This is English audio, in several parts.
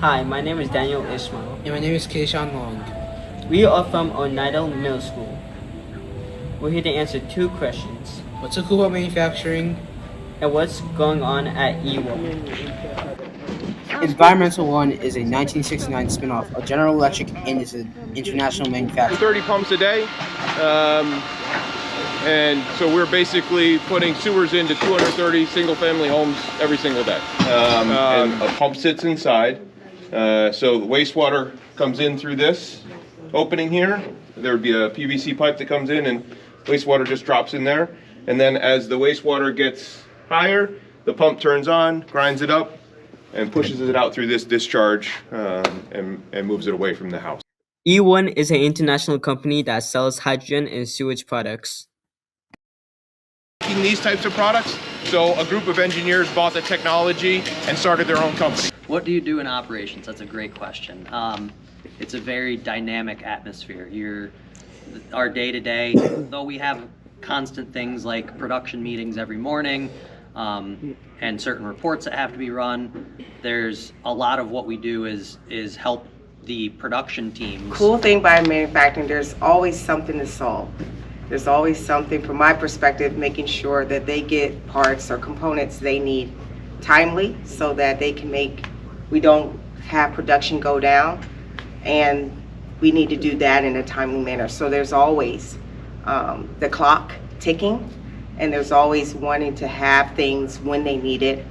Hi, my name is Daniel Ismail. And my name is Keishan Long. We are from Oneida Middle School. We're here to answer two questions. What's so cool about manufacturing? And what's going on at E1? Environmental One is a 1969 spin-off of General Electric and is an international manufacturer. 30 pumps a day. And so we're basically putting sewers into 230 single-family homes every single day. And a pump sits inside. So the wastewater comes in through this opening here. There would be a PVC pipe that comes in and wastewater just drops in there. And then as the wastewater gets higher, the pump turns on, grinds it up, and pushes it out through this discharge and moves it away from the house. E1 is an international company that sells hydrogen and sewage products. These types of products, so a group of engineers bought the technology and started their own company. What do you do in operations? That's a great question. It's a very dynamic atmosphere. Our day-to-day, though we have constant things like production meetings every morning and certain reports that have to be run, there's a lot of what we do is help the production teams. Cool thing by manufacturing, there's always something to solve. There's always something, from my perspective, making sure that they get parts or components they need timely so that they can we don't have production go down, and we need to do that in a timely manner. So there's always the clock ticking, and there's always wanting to have things when they need it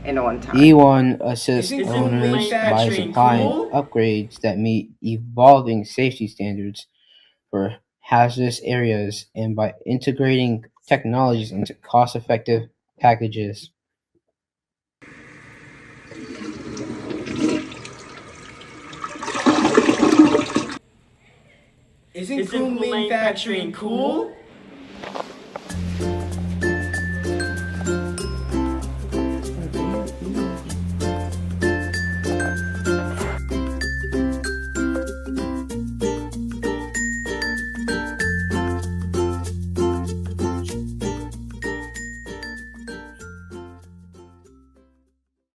and on time. E1 assists owners by supplying upgrades that meet evolving safety standards for hazardous areas and by integrating technologies into cost-effective packages. Isn't cool manufacturing cool?